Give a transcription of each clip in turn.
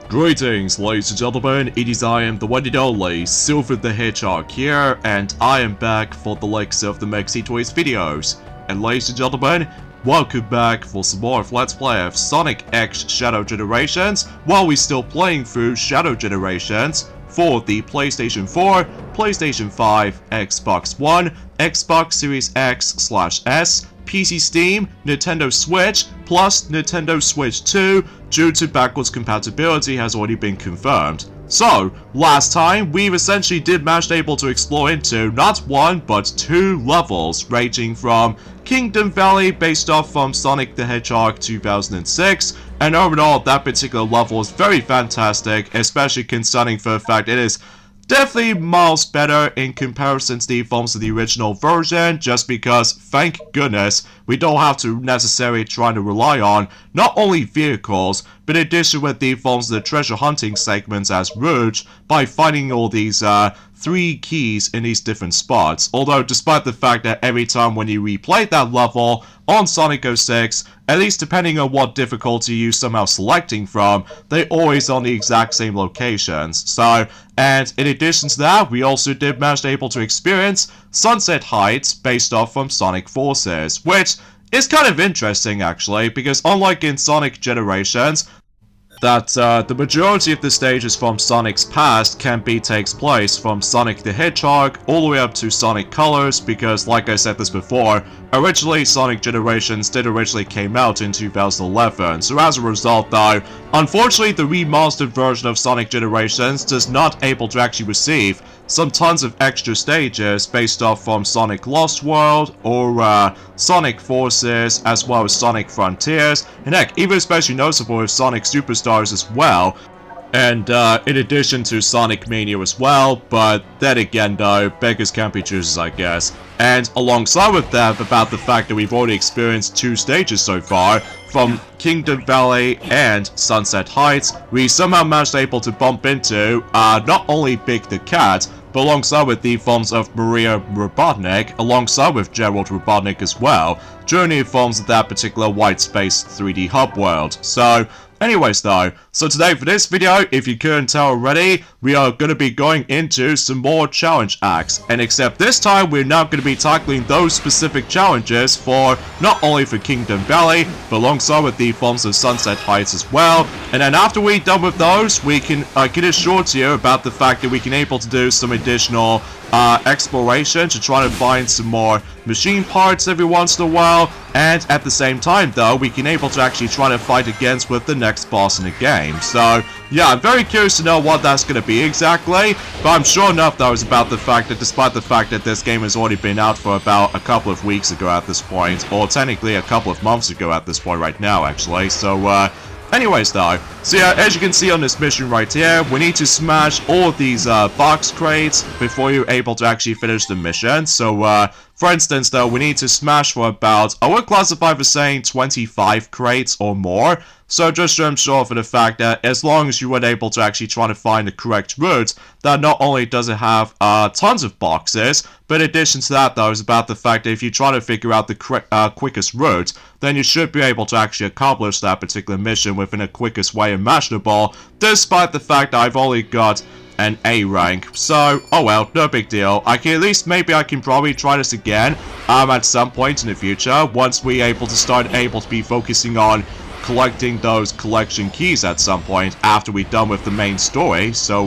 Greetings, ladies and gentlemen, it is I am the one and only Silver the Hedgehog here, and I am back for the likes of the Mexi Toys videos. And ladies and gentlemen, welcome back for some more of Let's Play of Sonic X Shadow Generations, while we're still playing through Shadow Generations for the PlayStation 4, PlayStation 5, Xbox One, Xbox Series X/S, PC Steam, Nintendo Switch, plus Nintendo Switch 2, due to backwards compatibility has already been confirmed. So, last time, we essentially did manage able to explore into not one, but two levels, ranging from Kingdom Valley, based off from Sonic the Hedgehog 2006, and overall, that particular level is very fantastic, especially concerning for the fact it is definitely miles better in comparison to the forms of the original version, just because, thank goodness, we don't have to necessarily try to rely on not only vehicles, but in addition with the forms of the treasure hunting segments as Rouge, by finding all these 3 keys in these different spots. Although, despite the fact that every time when you replay that level on Sonic 06, at least depending on what difficulty you somehow selecting from, they're always on the exact same locations. So, and in addition to that, we also did manage able to experience Sunset Heights based off from Sonic Forces, which is kind of interesting actually, because unlike in Sonic Generations, that the majority of the stages from Sonic's past takes place from Sonic the Hedgehog all the way up to Sonic Colors, because like I said this before, originally Sonic Generations did originally came out in 2011, so as a result though, unfortunately the remastered version of Sonic Generations does not able to actually receive some tons of extra stages based off from Sonic Lost World or Sonic Forces, as well as Sonic Frontiers, and heck, even especially noticeable with Sonic Superstars as well, and in addition to Sonic Mania as well, but then again though, beggars can't be choosers, I guess. And alongside with that, about the fact that we've already experienced 2 stages so far, from Kingdom Valley and Sunset Heights, we somehow managed able to bump into not only Big the Cat, but alongside with the forms of Maria Robotnik, alongside with Gerald Robotnik as well, during the forms of that particular white space 3D hub world. So, anyways though, so today for this video, if you couldn't tell already, we are going to be going into some more challenge acts, and except this time we're now going to be tackling those specific challenges for not only for Kingdom Valley, but alongside with the forms of Sunset Heights as well. And then after we're done with those, we can get assure to you about the fact that we can able to do some additional exploration to try to find some more machine parts every once in a while, and at the same time though, we can able to actually try to fight against with the next boss in the game. So yeah, I'm very curious to know what that's going to be exactly, but I'm sure enough though is about the fact that despite the fact that this game has already been out for about a couple of weeks ago at this point, or technically a couple of months ago at this point right now actually, so anyways though, so yeah, as you can see on this mission right here, we need to smash all of these box crates before you're able to actually finish the mission. So for instance though, we need to smash for about, I would classify for saying 25 crates or more. So just to ensure for the fact that as long as you were able to actually try to find the correct route, that not only does it have tons of boxes, but in addition to that though is about the fact that if you try to figure out the quickest route, then you should be able to actually accomplish that particular mission within the quickest way imaginable, despite the fact that I've only got an A rank. So, oh well, no big deal. I can at least, maybe I can probably try this again at some point in the future, once we're able to be focusing on collecting those collection keys at some point after we're done with the main story. So,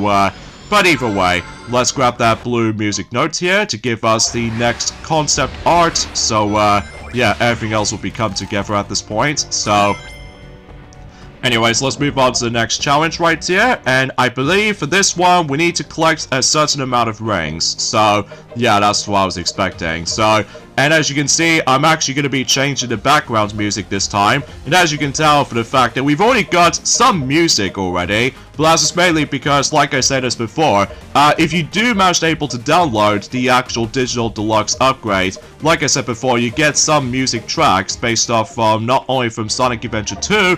but either way, let's grab that blue music note here to give us the next concept art. So, yeah, everything else will be come together at this point. So, anyways, let's move on to the next challenge right here, and I believe for this one, we need to collect a certain amount of rings. So, yeah, that's what I was expecting. So, and as you can see, I'm actually going to be changing the background music this time, and as you can tell for the fact that we've already got some music already, but that's just mainly because, like I said as before, if you do manage able to download the actual digital deluxe upgrade, like I said before, you get some music tracks based off from not only from Sonic Adventure 2,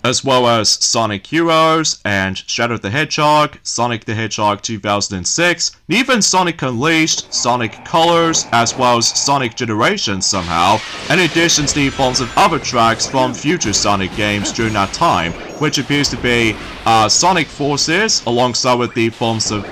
as well as Sonic Heroes and Shadow the Hedgehog, Sonic the Hedgehog 2006, and even Sonic Unleashed, Sonic Colors, as well as Sonic Generations somehow, in addition to the forms of other tracks from future Sonic games during that time. which appears to be Sonic Forces, alongside with the forms of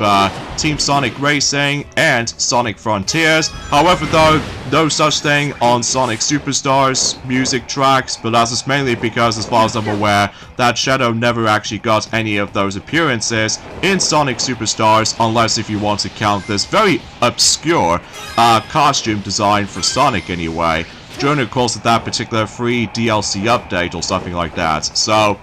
Team Sonic Racing and Sonic Frontiers. However, though, no such thing on Sonic Superstars music tracks, but that's just mainly because, as far as I'm aware, that Shadow never actually got any of those appearances in Sonic Superstars, unless if you want to count this very obscure costume design for Sonic anyway, during the course of that particular free DLC update or something like that. So,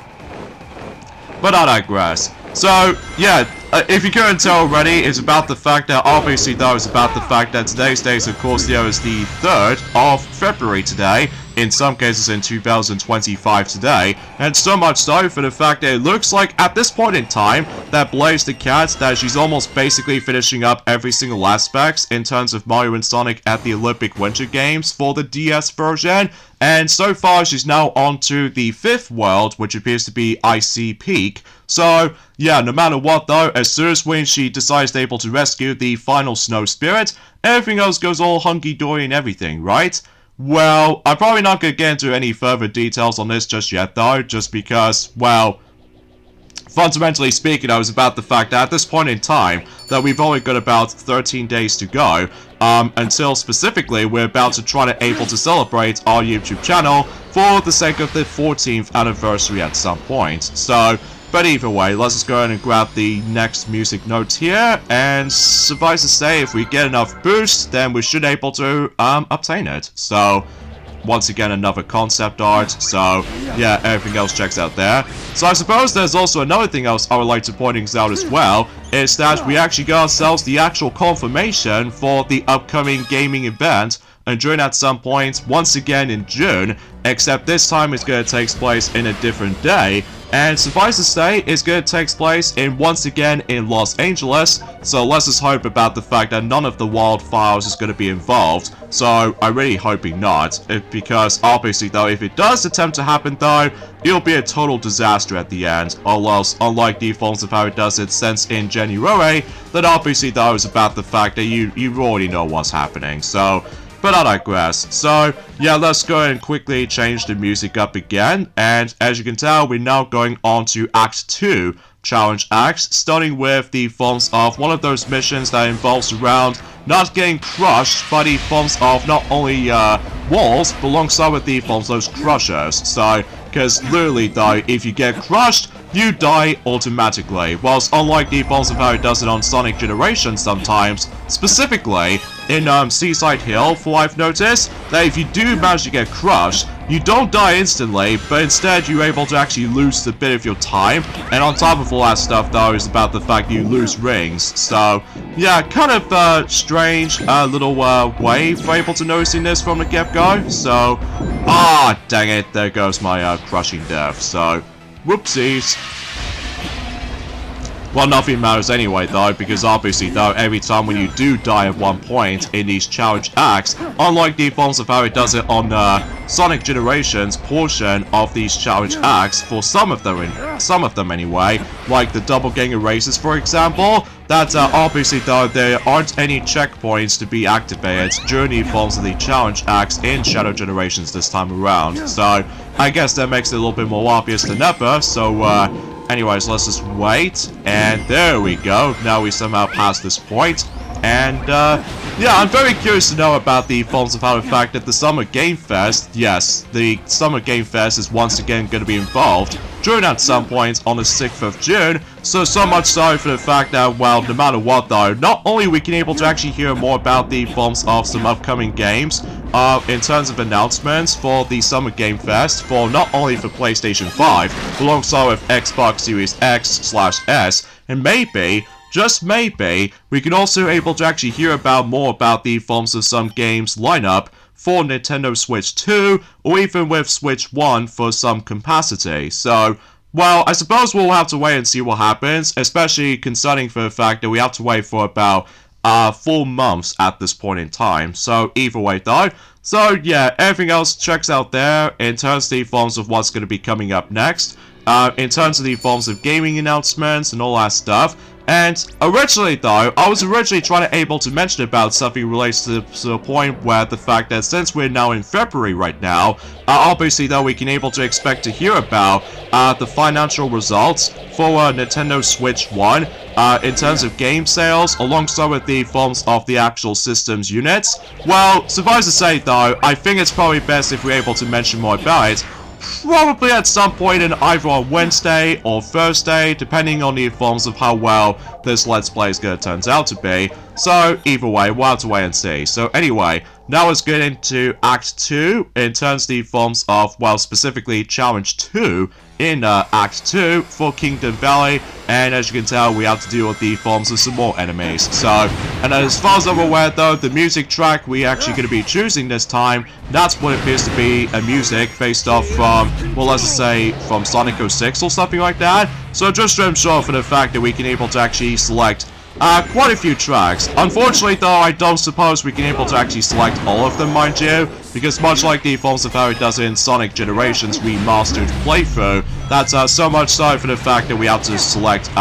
but I digress. So, yeah, if you couldn't tell already, it's about the fact that, obviously though, it's about the fact that today's date, of course, there is the 3rd of February today, in some cases in 2025 today, and so much so for the fact that it looks like, at this point in time, that Blaze the Cat, that she's almost basically finishing up every single aspect in terms of Mario and Sonic at the Olympic Winter Games for the DS version, and so far she's now on to the 5th world, which appears to be Icy Peak. So, yeah, no matter what though, as soon as when she decides they're able to rescue the final Snow Spirit, everything else goes all hunky-dory and everything, right? Well, I'm probably not going to get into any further details on this just yet though, just because, well, fundamentally speaking, I was about the fact that at this point in time, that we've only got about 13 days to go, until specifically we're about to try to able to celebrate our YouTube channel for the sake of the 14th anniversary at some point. So, but either way, let's just go ahead and grab the next music notes here, and suffice to say, if we get enough boost, then we should be able to obtain it. So, once again, another concept art, so yeah, everything else checks out there. So I suppose there's also another thing else I would like to point out as well, is that we actually got ourselves the actual confirmation for the upcoming gaming event, and during at some point, once again in June, except this time it's going to take place in a different day, and suffice to say, it's going to take place once again in Los Angeles, so let's just hope about the fact that none of the wildfires is going to be involved, so I'm really hoping not, because obviously though, if it does attempt to happen though, it'll be a total disaster at the end, or else, unlike the forms of how it does it since in January, that obviously though is about the fact that you already know what's happening, so, but I digress. So, yeah, let's go and quickly change the music up again, and as you can tell, we're now going on to Act 2 challenge acts, starting with the forms of one of those missions that involves around not getting crushed by the forms of not only walls, but alongside with the forms of those crushers. So, because literally though, if you get crushed, you die automatically, whilst unlike the forms of how it does it on Sonic Generations sometimes, specifically in Seaside Hill, for I've noticed that if you do manage to get crushed, you don't die instantly, but instead you're able to actually lose a bit of your time, and on top of all that stuff though is about the fact you lose rings, so yeah, kind of strange little way for able to noticing this from the get-go, so dang it, there goes my crushing death, so whoopsies. Well, nothing matters anyway though, because obviously though, every time when you do die at one point in these challenge acts, unlike the forms of how it does it on Sonic Generations portion of these challenge acts, for some of them anyway, like the double ganger races for example, that obviously though there aren't any checkpoints to be activated during the forms of the challenge acts in Shadow Generations this time around, so I guess that makes it a little bit more obvious than ever, so anyways, let's just wait, and there we go, now we somehow passed this point, and yeah, I'm very curious to know about the forms of how the fact that the Summer Game Fest, yes, the Summer Game Fest is once again going to be involved during at some point on the 6th of June, so much so for the fact that, well, no matter what though, not only we can able to actually hear more about the forms of some upcoming games, in terms of announcements for the Summer Game Fest, for not only for PlayStation 5, alongside with Xbox Series X/S, and maybe, just maybe, we can also able to actually hear about more about the forms of some games lineup for Nintendo Switch 2, or even with Switch 1 for some capacity. So, well, I suppose we'll have to wait and see what happens, especially concerning for the fact that we have to wait for about 4 months at this point in time. So, either way though, so yeah, everything else checks out there in terms of the forms of what's going to be coming up next. In terms of the forms of gaming announcements and all that stuff, And originally though, I was originally trying to able to mention about something related to the point where the fact that since we're now in February right now, obviously though we can able to expect to hear about the financial results for Nintendo Switch 1 in terms of game sales alongside with the forms of the actual systems units. Well, suffice to say though, I think it's probably best if we're able to mention more about it. Probably at some point in either on Wednesday or Thursday, depending on the forms of how well this Let's Play is going to turn out to be. So, either way, we'll have to wait and see. So, anyway, now let's get into Act 2 in terms of the forms of, well, specifically Challenge 2 in Act 2 for Kingdom Valley. And as you can tell, we have to deal with the forms of some more enemies. So, and as far as I'm aware though, the music track we're actually going to be choosing this time, that's what appears to be a music based off from, well, let's just say, from Sonic 06 or something like that. So just to ensure for the fact that we can able to actually select quite a few tracks. Unfortunately though, I don't suppose we can able to actually select all of them, mind you, because much like the forms of how it does in Sonic Generations Remastered playthrough, that's so much so for the fact that we have to select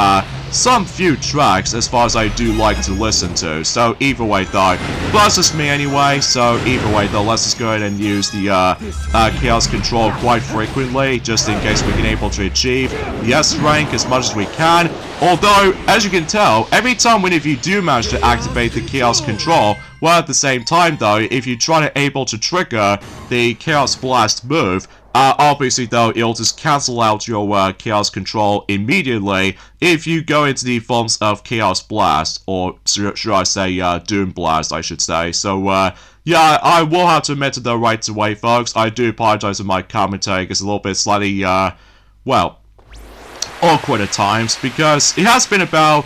some few tracks as far as I do like to listen to. So either way though, that's just me anyway, so either way though, let's just go ahead and use the Chaos Control quite frequently, just in case we can able to achieve the S rank as much as we can. Although, as you can tell, every time whenever you do manage to activate the Chaos Control, well at the same time though, if you try to able to trigger the Chaos Blast move, obviously though, it'll just cancel out your Chaos Control immediately if you go into the forms of Chaos Blast, or should I say Doom Blast, I should say. So, yeah, I will have to admit to the right away, folks. I do apologize for my commentary, it's a little bit slightly, well, awkward at times, because it has been about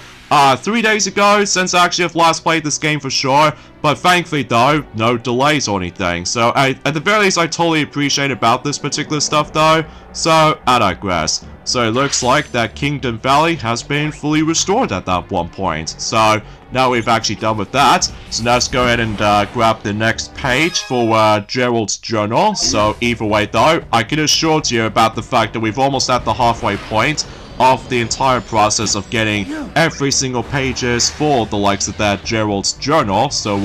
3 days ago since I actually have last played this game for sure, but thankfully though, no delays or anything. So at the very least, I totally appreciate about this particular stuff though, so I digress. So it looks like that Kingdom Valley has been fully restored at that one point. So now we've actually done with that, so now let's go ahead and grab the next page for Gerald's journal. So either way though, I can assure you about the fact that we've almost at the halfway point of the entire process of getting every single pages for the likes of that Gerald's journal. So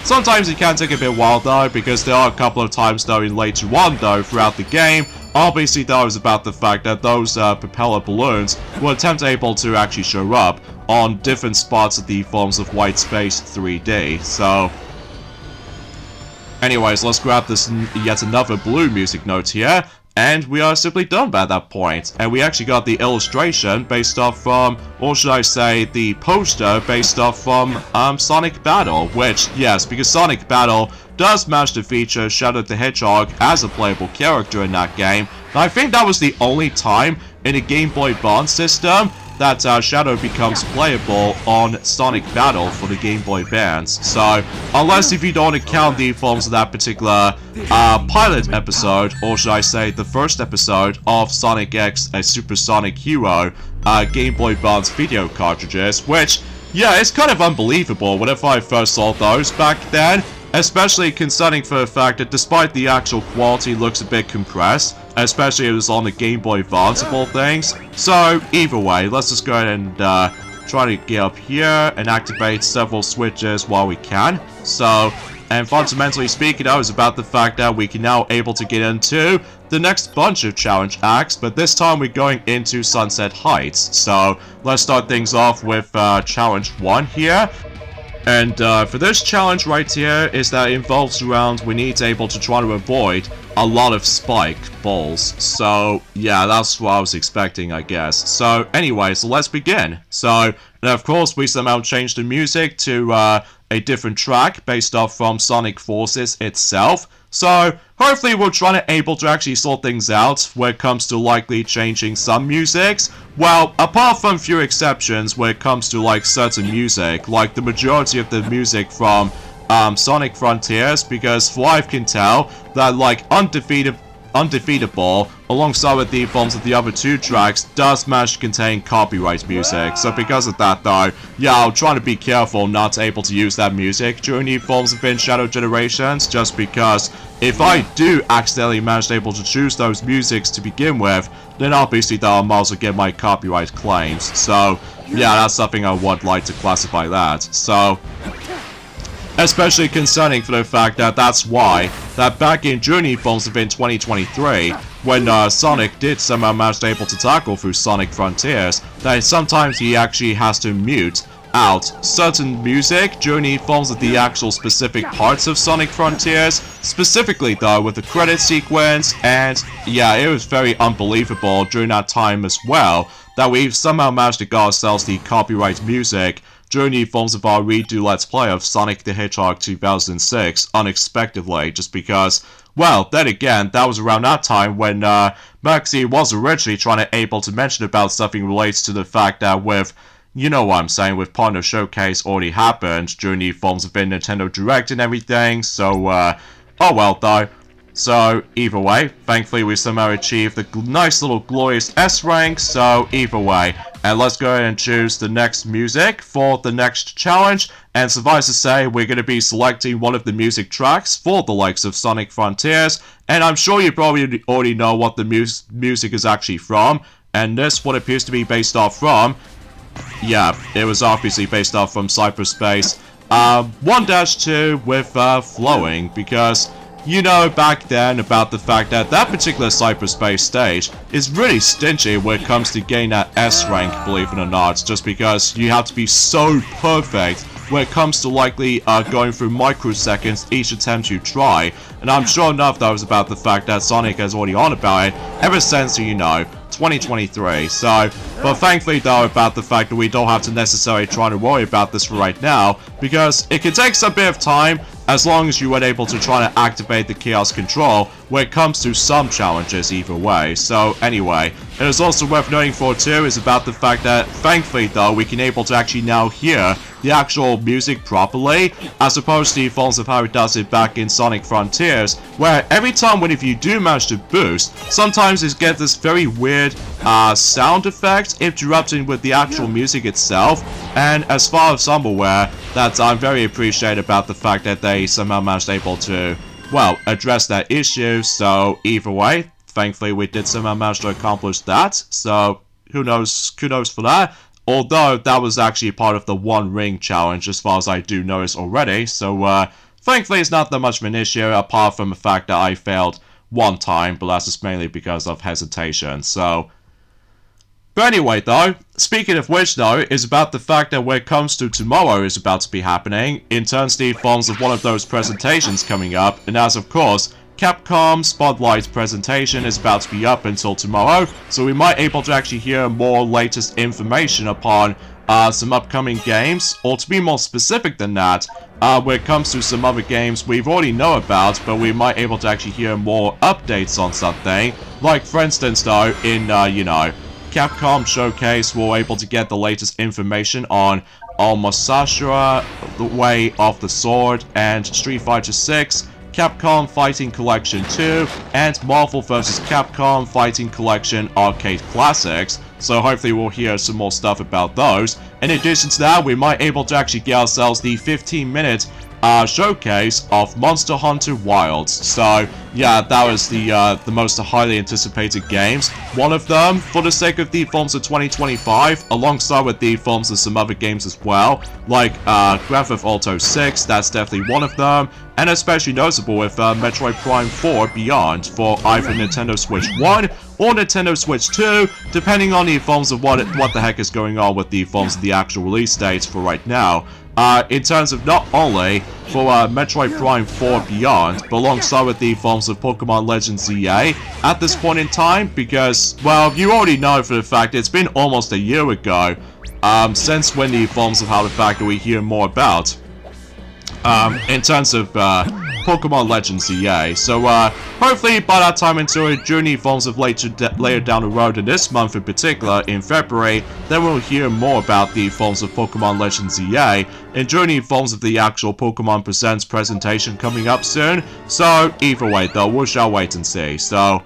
sometimes it can take a bit while though, because there are a couple of times though in later on though throughout the game, obviously though, is about the fact that those propeller balloons were able to actually show up on different spots of the forms of White Space 3D. So anyways, let's grab this yet another blue music note here. And we are simply done by that point. And we actually got the illustration based off from, or should I say, the poster based off from Sonic Battle. Which, yes, because Sonic Battle does manage to feature Shadow the Hedgehog as a playable character in that game. And I think that was the only time in a Game Boy Advance system that Shadow becomes playable on Sonic Battle for the Game Boy Advance. So, unless if you don't account the forms of that particular pilot episode, or should I say the first episode of Sonic X, a Supersonic Hero Game Boy Advance video cartridges, which, yeah, it's kind of unbelievable whenever I first saw those back then. Especially concerning for the fact that despite the actual quality looks a bit compressed, especially if it was on the Game Boy Advance of all things. So, either way, let's just go ahead and try to get up here and activate several switches while we can. So, and fundamentally speaking, that was about the fact that we can now able to get into the next bunch of challenge acts, but this time we're going into Sunset Heights. So, let's start things off with challenge 1 here. And for this challenge right here is that it involves around we need to able to try to avoid a lot of spike balls. So yeah, that's what I was expecting, I guess. So anyway, so let's begin. So, and of course we somehow changed the music to a different track based off from Sonic Forces itself. So hopefully we're trying to able to actually sort things out when it comes to likely changing some musics. Well, apart from few exceptions when it comes to like certain music, like the majority of the music from Sonic Frontiers, because for what I can tell, that like Undefeated Undefeatable, alongside with the forms of the other 2 tracks, does manage to contain copyright music. So because of that though, yeah, I'll try to be careful not able to use that music during the forms within Shadow Generations, just because if I do accidentally manage able to choose those musics to begin with, then obviously though I might also get my copyright claims. So yeah, that's something I would like to classify that. So especially concerning for the fact that that's why that back in Journey forms within 2023, when Sonic did somehow manage able to tackle through Sonic Frontiers, that sometimes he actually has to mute out certain music during the forms of the actual specific parts of Sonic Frontiers, specifically though with the credit sequence, and yeah, it was very unbelievable during that time as well, that we've somehow managed to get ourselves the copyright music during the forms of our redo Let's Play of Sonic the Hedgehog 2006 unexpectedly, just because, well, then again, that was around that time when Maxie was originally trying to able to mention about something relates to the fact that with, you know what I'm saying, with Partner Showcase already happened during the forms of the Nintendo Direct and everything, so, oh well though. So, either way, thankfully we somehow achieved the nice little glorious S rank, so either way. And let's go ahead and choose the next music for the next challenge, and suffice to say, we're going to be selecting one of the music tracks for the likes of Sonic Frontiers, and I'm sure you probably already know what the music is actually from, and this what appears to be based off from, yeah, it was obviously based off from Cyberspace 1-2 with Flowing, because you know back then about the fact that that particular Cyberspace stage is really stingy when it comes to getting that S rank, believe it or not, just because you have to be so perfect when it comes to likely going through microseconds each attempt you try, and I'm sure enough that was about the fact that Sonic has already on about it ever since, you know, 2023, so, but thankfully though about the fact that we don't have to necessarily try to worry about this for right now, because it can take some bit of time as long as you were able to try to activate the Chaos Control when it comes to some challenges either way. So anyway, it is also worth noting for too is about the fact that thankfully though we can able to actually now hear the actual music properly, as opposed to the forms of how it does it back in Sonic Frontiers, where every time when if you do manage to boost, sometimes it gets this very weird sound effect interrupting with the actual music itself, and as far as I'm aware, that I'm very appreciative about the fact that they somehow managed able to, well, address that issue, so either way, thankfully we did somehow manage to accomplish that, so who knows for that. Although that was actually part of the One Ring challenge, as far as I do notice already, so thankfully it's not that much of an issue, apart from the fact that I failed one time, but that's just mainly because of hesitation, so. But anyway though, speaking of which though, is about the fact that when it comes to tomorrow is about to be happening, in turn Steve forms of one of those presentations coming up, and as of course, Capcom Spotlight presentation is about to be up until tomorrow, so we might able to actually hear more latest information upon some upcoming games, or to be more specific than that, when it comes to some other games we've already know about, but we might able to actually hear more updates on something, like for instance though, in, you know, Capcom Showcase, we're able to get the latest information on Almost Sashura, The Way of the Sword, and Street Fighter 6, Capcom Fighting Collection 2, and Marvel vs. Capcom Fighting Collection Arcade Classics, so hopefully we'll hear some more stuff about those. In addition to that, we might able to actually get ourselves the 15-minute showcase of Monster Hunter Wilds. So yeah, that was the most highly anticipated games. One of them, for the sake of the forms of 2025, alongside with the forms of some other games as well, like Grand Theft Auto 6, that's definitely one of them, and especially notable with Metroid Prime 4 Beyond for either Nintendo Switch 1 or Nintendo Switch 2, depending on the forms of what the heck is going on with the forms of the actual release dates for right now. In terms of not only for Metroid Prime 4 Beyond, but alongside with the forms of Pokemon Legends ZA at this point in time, because, well, you already know for the fact it's been almost a year ago since when the forms of how the fact that we hear more about. In terms of Pokemon Legends EA. So, hopefully by that time until Journey Evolves of later down the road in this month in particular, in February, then we'll hear more about the forms of Pokemon Legends EA, and Journey Evolves of the actual Pokemon Presents presentation coming up soon. So, either way though, we shall wait and see. So,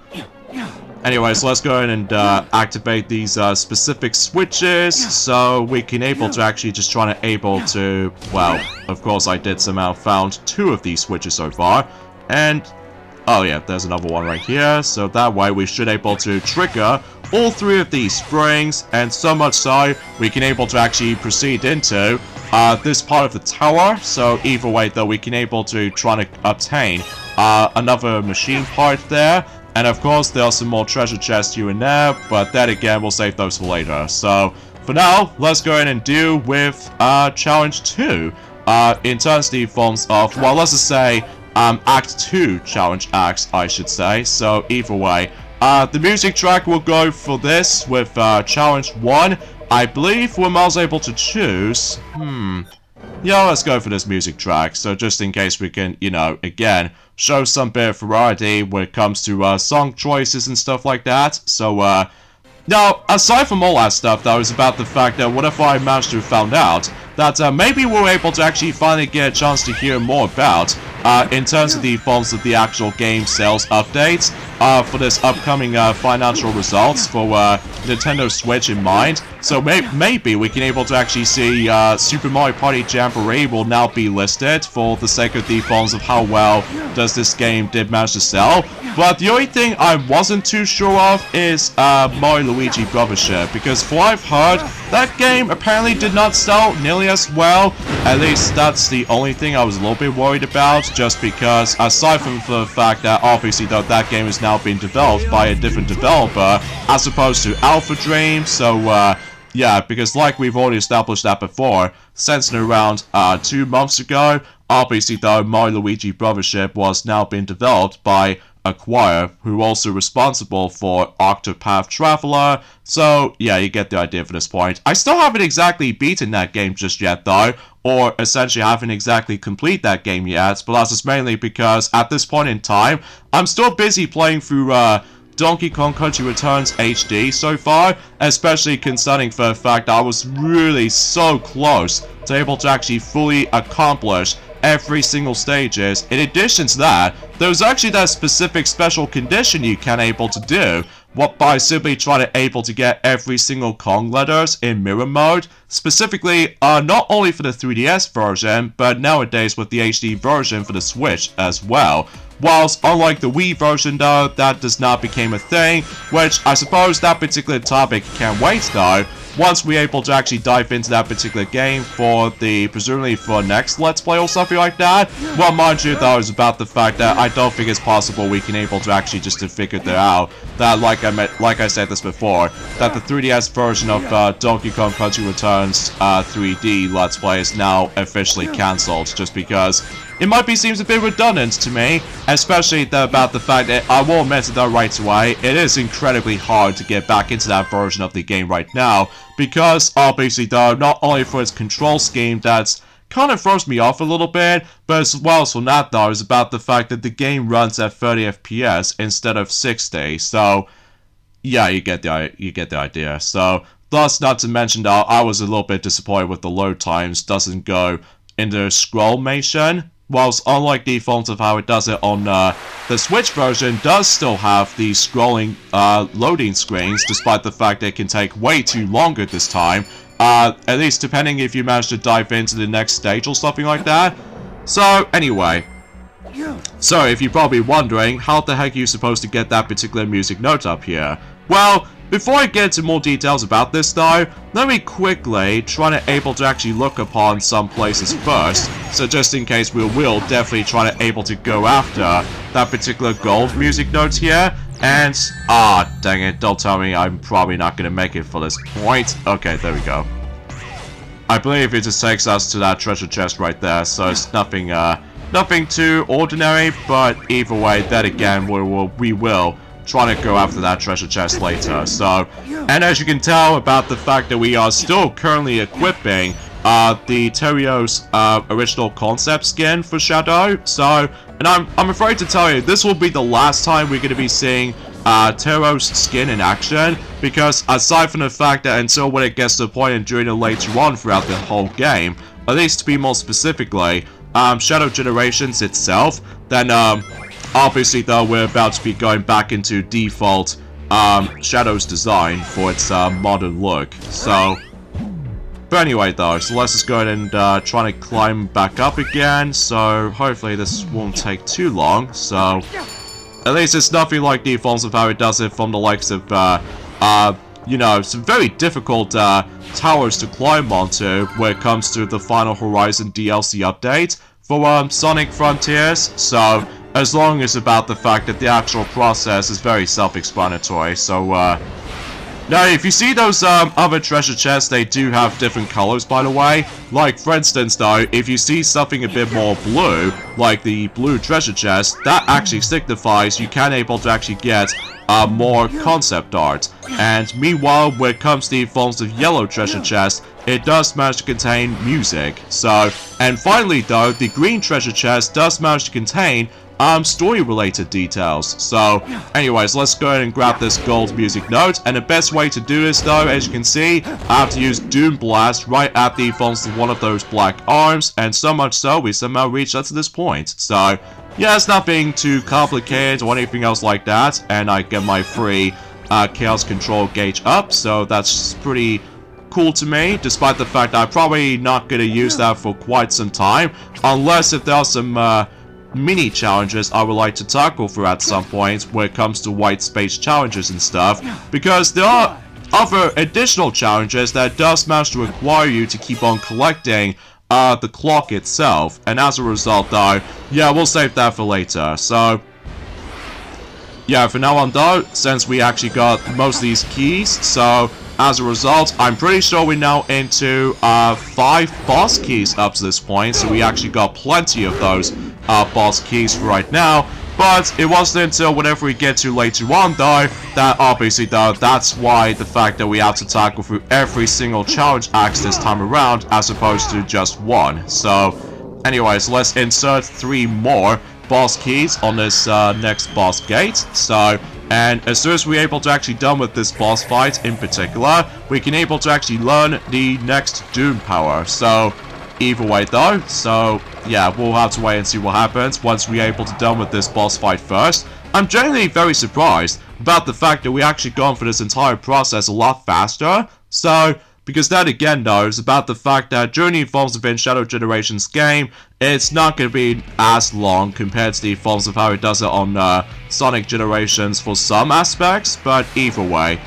anyways, let's go ahead and activate these specific switches, so we can able to actually just try to, well, of course I did somehow found 2 of these switches so far, and, oh yeah, there's another one right here, so that way we should able to trigger all 3 of these springs, and so much so, we can able to actually proceed into this part of the tower. So either way though, we can able to try to obtain another machine part there. And of course, there are some more treasure chests here and there, but then again, we'll save those for later. So, for now, let's go ahead and deal with Challenge 2. In terms of the forms of, well, let's just say, Act 2 Challenge Acts, I should say. So, either way, the music track will go for this with Challenge 1. I believe we're most able to choose. Yeah, let's go for this music track. So just in case we can, you know, again, show some bit of variety when it comes to song choices and stuff like that. So, now, aside from all that stuff, though, is about the fact that what if I managed to have found out that maybe we're able to actually finally get a chance to hear more about in terms of the forms of the actual game sales updates for this upcoming financial results for Nintendo Switch in mind. So maybe we can able to actually see Super Mario Party Jamboree will now be listed for the sake of the forms of how well does this game did manage to sell. But the only thing I wasn't too sure of is Mario Luigi Brothership, because for what I've heard, that game apparently did not sell nearly as well. At least that's the only thing I was a little bit worried about, just because aside from the fact that obviously though that game is now being developed by a different developer as opposed to Alpha Dream, so yeah, because like we've already established that before, since around 2 months ago, obviously though Mario Luigi Brothership was now being developed by Acquire, who also responsible for Octopath Traveler. So yeah, you get the idea for this point. I still haven't exactly beaten that game just yet though, or essentially haven't exactly complete that game yet, but that's just mainly because at this point in time, I'm still busy playing through Donkey Kong Country Returns HD so far, especially concerning for the fact that I was really so close to able to actually fully accomplish every single stages. In addition to that, there's actually that specific special condition you can able to do, what by simply trying to able to get every single Kong letters in mirror mode, specifically not only for the 3DS version, but nowadays with the HD version for the Switch as well. Whilst unlike the Wii version though, that does not become a thing, which I suppose that particular topic can wait though, once we're able to actually dive into that particular game for the, presumably for next Let's Play or something like that. Well, mind you though, is about the fact that I don't think it's possible we can able to actually just to figure that out, that like I said this before, that the 3DS version of Donkey Kong Country Returns 3D Let's Play is now officially cancelled, just because it might be seems a bit redundant to me, especially about the fact that I will admit it though right away, it is incredibly hard to get back into that version of the game right now, because obviously though, not only for its control scheme that's kind of throws me off a little bit, but as well as from that though, is about the fact that the game runs at 30 FPS instead of 60, so yeah, you get the idea. So thus, not to mention that I was a little bit disappointed with the load times doesn't go into scrollmation. Whilst unlike the default of how it does it on the Switch version, does still have the scrolling loading screens, despite the fact it can take way too longer this time. At least depending if you manage to dive into the next stage or something like that. So anyway, so if you're probably wondering, how the heck are you supposed to get that particular music note up here? Well, before I get into more details about this though, let me quickly try to able to actually look upon some places first, so just in case we will definitely try to able to go after that particular gold music note here, and, dang it, don't tell me I'm probably not going to make it for this point. Okay, there we go. I believe it just takes us to that treasure chest right there, so it's nothing too ordinary, but either way, then again, we will trying to go after that treasure chest later. So, and as you can tell about the fact that we are still currently equipping the Terio's original concept skin for Shadow. So And I'm afraid to tell you, this will be the last time we're going to be seeing Tero's skin in action, because aside from the fact that until when it gets to a point and during it later on throughout the whole game, at least to be more specifically, Shadow Generations itself, then obviously though we're about to be going back into default Shadow's design for its modern look. So, but anyway though, so let's just go ahead and try to climb back up again. So hopefully this won't take too long. So at least it's nothing like defaults of how it does it from the likes of you know, some very difficult towers to climb onto when it comes to the Final Horizon DLC update for Sonic Frontiers. So as long as about the fact that the actual process is very self-explanatory. So now if you see those other treasure chests, they do have different colors, by the way. Like for instance though, if you see something a bit more blue, like the blue treasure chest, that actually signifies you can able to actually get more concept art. And meanwhile, when it comes to the forms of yellow treasure chest, it does manage to contain music. So, and finally though, the green treasure chest does manage to contain story-related details. So, anyways, let's go ahead and grab this gold music note. And the best way to do this, though, as you can see, I have to use Doom Blast right at the forms of one of those black arms. And so much so, we somehow reached up to this point. So, yeah, it's nothing too complicated or anything else like that. And I get my free Chaos Control gauge up. So, that's pretty cool to me, despite the fact that I'm probably not going to use that for quite some time. Unless if there are some mini challenges I would like to tackle for at some point when it comes to white space challenges and stuff, because there are other additional challenges that does manage to require you to keep on collecting the clock itself, and as a result though, yeah, we'll save that for later. So yeah, for now on though, since we actually got most of these keys, so as a result, I'm pretty sure we're now into 5 boss keys up to this point, so we actually got plenty of those boss keys for right now. But it wasn't until whenever we get to later on though, that obviously though, that's why the fact that we have to tackle through every single challenge axe this time around, as opposed to just one. So anyways, let's insert 3 more boss keys on this next boss gate. So, and as soon as we're able to actually done with this boss fight in particular, we can able to actually learn the next Doom power. So either way though, so yeah, we'll have to wait and see what happens once we're able to done with this boss fight first. I'm genuinely very surprised about the fact that we actually gone for this entire process a lot faster. So, because that again though is about the fact that during the Evolves Within Shadow Generations game, it's not going to be as long compared to the Evolves of how it does it on Sonic Generations for some aspects, but either way.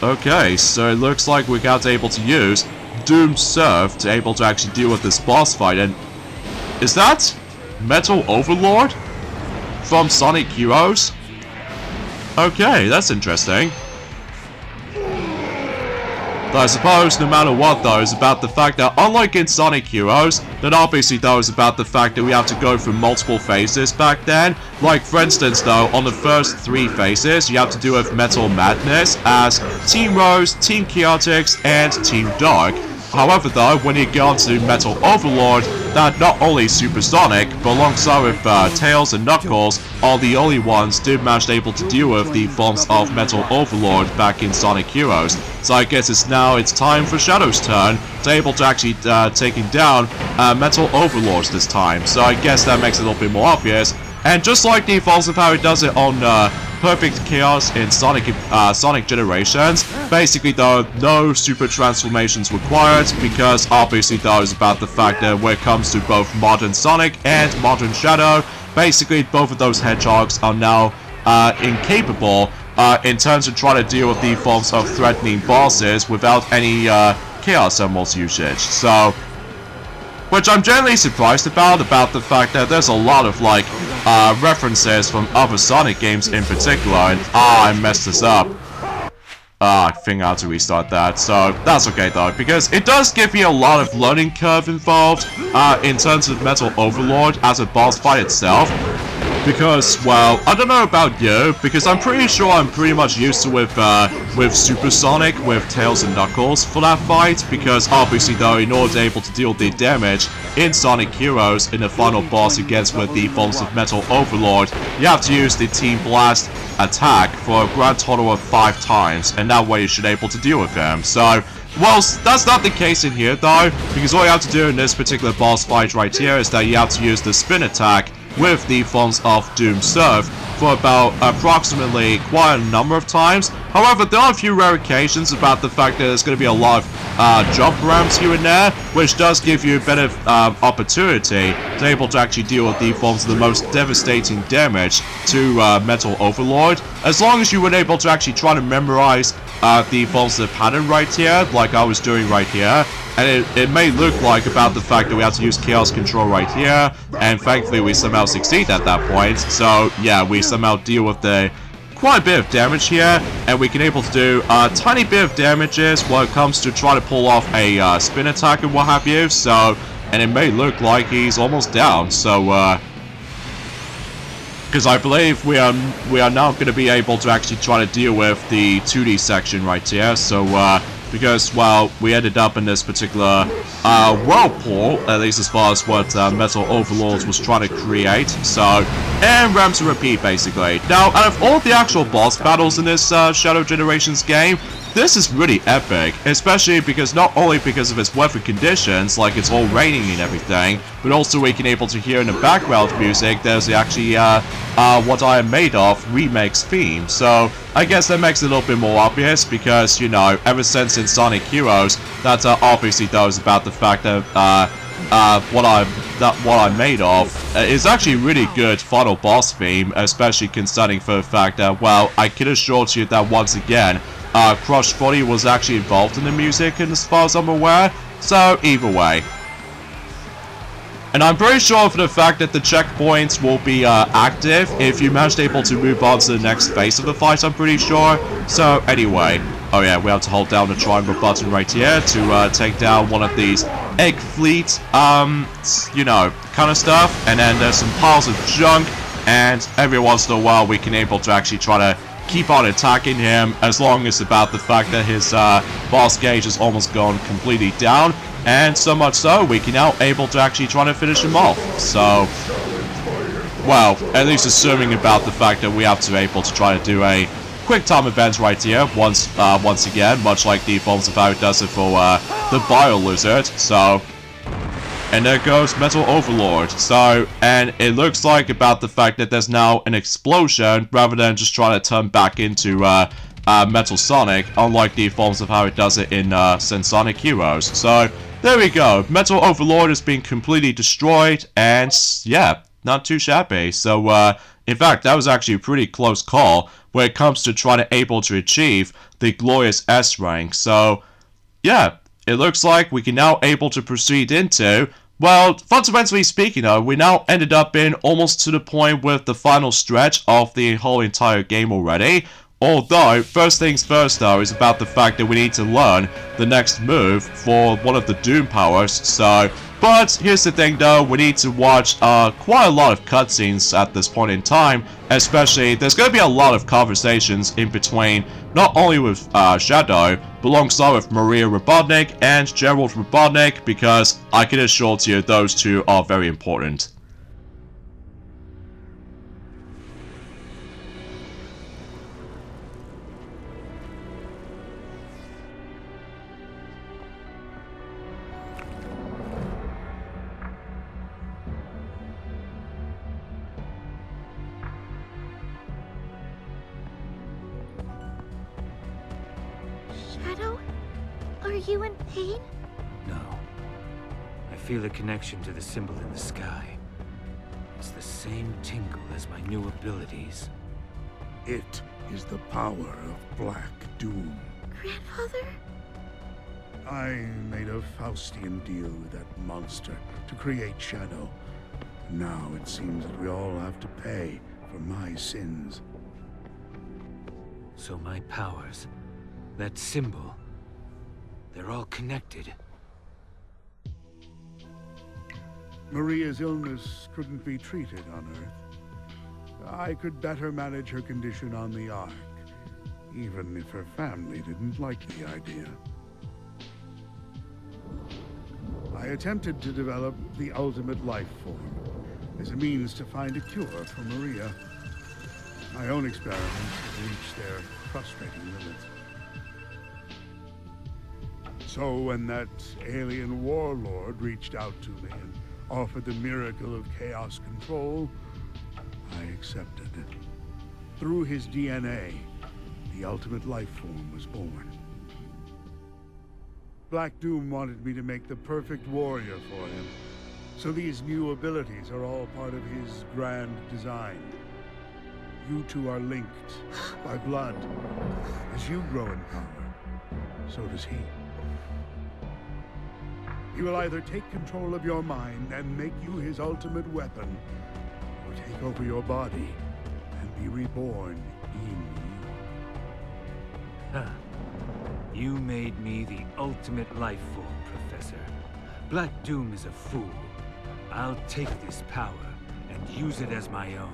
Okay, so it looks like we got able to use Doom Surf to able to actually deal with this boss fight. And is that Metal Overlord from Sonic Heroes? Okay, that's interesting. But I suppose no matter what though is about the fact that unlike in Sonic Heroes, that obviously though is about the fact that we have to go through multiple phases back then. Like for instance though, on the first 3 phases, you have to do with Metal Madness as Team Rose, Team Chaotix, and Team Dark. However though, when you get onto Metal Overlord, that not only Supersonic, but alongside with Tails and Knuckles, are the only ones did manage able to deal with the forms of Metal Overlord back in Sonic Heroes. So I guess it's time for Shadow's turn to able to actually taking down Metal Overlords this time. So I guess that makes it a little bit more obvious. And just like the Evolves of how it does it on Perfect Chaos in Sonic Generations, basically though, no super transformations required, because obviously though is about the fact that when it comes to both modern Sonic and modern Shadow, basically both of those hedgehogs are now incapable in terms of trying to deal with the forms of threatening bosses without any Chaos Emeralds usage. So, which I'm generally surprised about the fact that there's a lot of like references from other Sonic games in particular, and I messed this up. I think I have to restart that, so that's okay though, because it does give me a lot of learning curve involved in terms of Metal Overlord as a boss fight itself. Because, well, I don't know about you, because I'm pretty sure I'm pretty much used to with Supersonic, with Tails and Knuckles for that fight, because obviously though, in order to be able to deal the damage in Sonic Heroes in the final boss against with the forms of Metal Overlord, you have to use the Team Blast attack for a grand total of 5 times, and that way you should be able to deal with him. So, well, that's not the case in here though, because all you have to do in this particular boss fight right here is that you have to use the spin attack with the forms of Doom Surf for about approximately quite a number of times. However, there are a few rare occasions about the fact that there's going to be a lot of jump ramps here and there, which does give you a better opportunity to be able to actually deal with the forms of the most devastating damage to Metal Overlord. As long as you were able to actually try to memorize the forms of the pattern right here, like I was doing right here. And it may look like about the fact that we have to use Chaos Control right here, and thankfully we somehow succeed at that point. So yeah, we somehow deal with quite a bit of damage here, and we can able to do a tiny bit of damages when it comes to try to pull off a spin attack and what have you. So, and it may look like he's almost down. So because I believe we are now going to be able to actually try to deal with the 2D section right here. So because, well, we ended up in this particular whirlpool, at least as far as what Metal Overlord was trying to create. So, and ram to repeat, basically. Now, out of all the actual boss battles in this Shadow Generations game, this is really epic, especially because not only because of its weather conditions, like it's all raining and everything, but also we can able to hear in the background music there's actually What I Am Made Of remix theme. So I guess that makes it a little bit more obvious because, you know, ever since in Sonic Heroes, that obviously knows about the fact that What I'm Made Of is actually a really good final boss theme, especially concerning for the fact that, well, I can assure you that once again, Crush Body was actually involved in the music, and as far as I'm aware, so either way. And I'm pretty sure for the fact that the checkpoints will be active if you manage to able to move on to the next phase of the fight, I'm pretty sure. So anyway, oh yeah, we have to hold down the triangle button right here to take down one of these egg fleet, you know, kind of stuff. And then there's some piles of junk, and every once in a while we can able to actually try to keep on attacking him, as long as about the fact that his boss gauge is almost gone completely down. And so much so, we can now able to actually try to finish him off. So, well, at least assuming about the fact that we have to be able to try to do a quick time event right here, once again, much like the forms of how it does it for the Bio Lizard. So, and there goes Metal Overlord. So, and it looks like about the fact that there's now an explosion, rather than just trying to turn back into Metal Sonic, unlike the forms of how it does it in Sonic Heroes. So, there we go. Metal Overlord has been completely destroyed, and yeah, not too shabby. So, in fact, that was actually a pretty close call when it comes to trying to able to achieve the glorious S rank. So, yeah, it looks like we can now able to proceed into, well, fundamentally speaking though, we now ended up in almost to the point with the final stretch of the whole entire game already. Although, first things first though, is about the fact that we need to learn the next move for one of the Doom powers, so... But, here's the thing though, we need to watch quite a lot of cutscenes at this point in time, especially, there's going to be a lot of conversations in between, not only with Shadow, but alongside with Maria Robotnik and Gerald Robotnik, because I can assure you those two are very important. Are you in pain? No. I feel a connection to the symbol in the sky. It's the same tingle as my new abilities. It is the power of Black Doom. Grandfather? I made a Faustian deal with that monster to create Shadow. Now it seems that we all have to pay for my sins. So my powers, that symbol, they're all connected. Maria's illness couldn't be treated on Earth. I could better manage her condition on the Ark, even if her family didn't like the idea. I attempted to develop the ultimate life form as a means to find a cure for Maria. My own experiments have reached their frustrating limits. So when that alien warlord reached out to me and offered the miracle of chaos control, I accepted it. Through his DNA, the ultimate life form was born. Black Doom wanted me to make the perfect warrior for him, so these new abilities are all part of his grand design. You two are linked by blood. As you grow in power, so does he. He will either take control of your mind and make you his ultimate weapon, or take over your body and be reborn in you. Huh. You made me the ultimate life form, Professor. Black Doom is a fool. I'll take this power and use it as my own.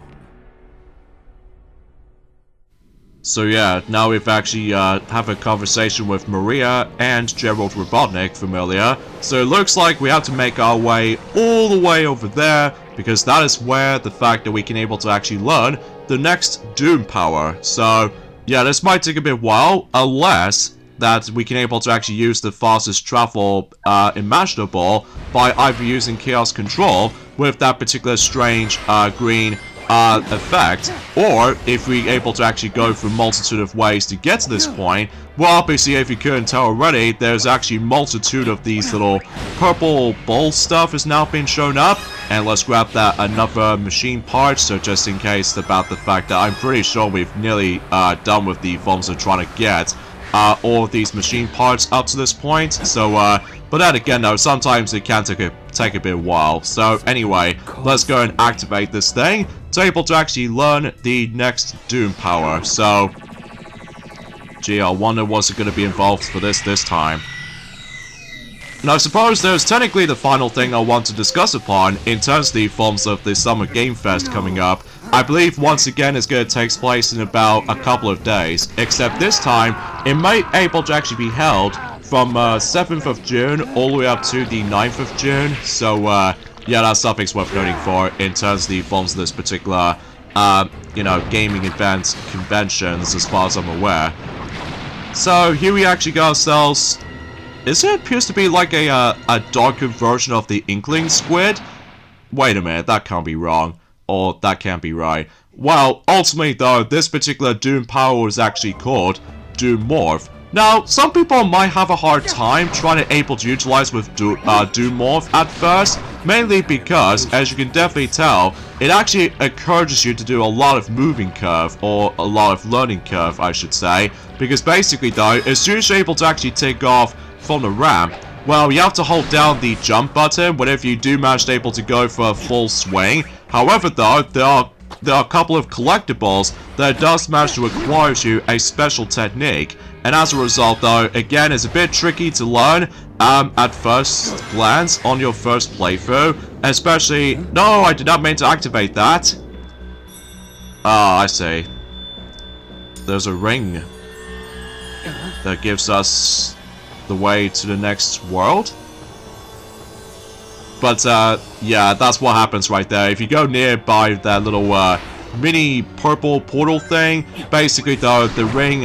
So yeah, now we've actually have a conversation with Maria and Gerald Robotnik familiar. So it looks like we have to make our way all the way over there, because that is where the fact that we can able to actually learn the next Doom power. So yeah, this might take a bit while, unless that we can able to actually use the fastest travel imaginable by either using Chaos Control with that particular strange green effect, or if we're able to actually go through a multitude of ways to get to this point. Well, obviously, if you couldn't tell already, there's actually a multitude of these little purple ball stuff is now being shown up. And let's grab that another machine part, so just in case about the fact that I'm pretty sure we've nearly done with the forms we're trying to get all of these machine parts up to this point. So but then again though, sometimes it can take a bit of a while. So anyway, let's go and activate this thing to able to actually learn the next Doom power. So gee, I wonder what's going to be involved for this time. Now I suppose there's technically the final thing I want to discuss upon in terms of the forms of the Summer Game Fest coming up. I believe once again it's going to take place in about a couple of days, except this time it might able to actually be held from 7th of June all the way up to the 9th of June. So yeah, that's something worth noting for in terms of the forms of this particular you know, gaming event conventions as far as I'm aware. So here we actually got ourselves, it appears to be like a darker version of the Inkling Squid. Wait a minute, that can't be wrong. Or that can't be right. Well, ultimately though, this particular Doom power is actually called Doom Morph. Now, some people might have a hard time trying to able to utilize with Doom Morph at first, mainly because, as you can definitely tell, it actually encourages you to do a lot of moving curve, or a lot of learning curve, I should say, because basically though, as soon as you're able to actually take off from the ramp, well, you have to hold down the jump button whenever you do manage to able to go for a full swing. However though, there are a couple of collectibles that does manage to require you a special technique, and as a result though, again, it's a bit tricky to learn at first glance on your first playthrough, especially, no, I did not mean to activate that. Ah, I see. There's a ring that gives us the way to the next world. But yeah, that's what happens right there. If you go nearby that little mini purple portal thing, basically though, the ring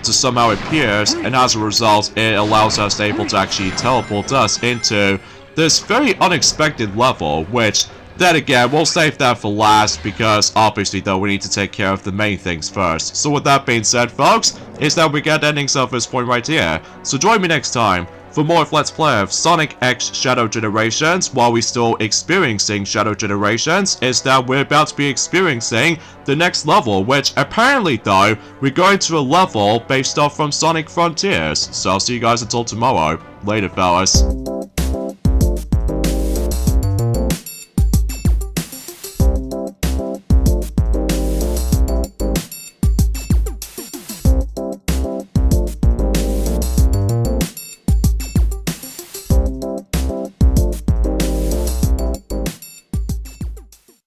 just somehow appears, and as a result, it allows us able to actually teleport us into this very unexpected level, which then again, we'll save that for last, because obviously though, we need to take care of the main things first. So with that being said, folks, is that we get endings of this point right here. So join me next time for more of Let's Play of Sonic X Shadow Generations. While we're still experiencing Shadow Generations, is that we're about to be experiencing the next level, which apparently though, we're going to a level based off from Sonic Frontiers. So I'll see you guys until tomorrow. Later, fellas.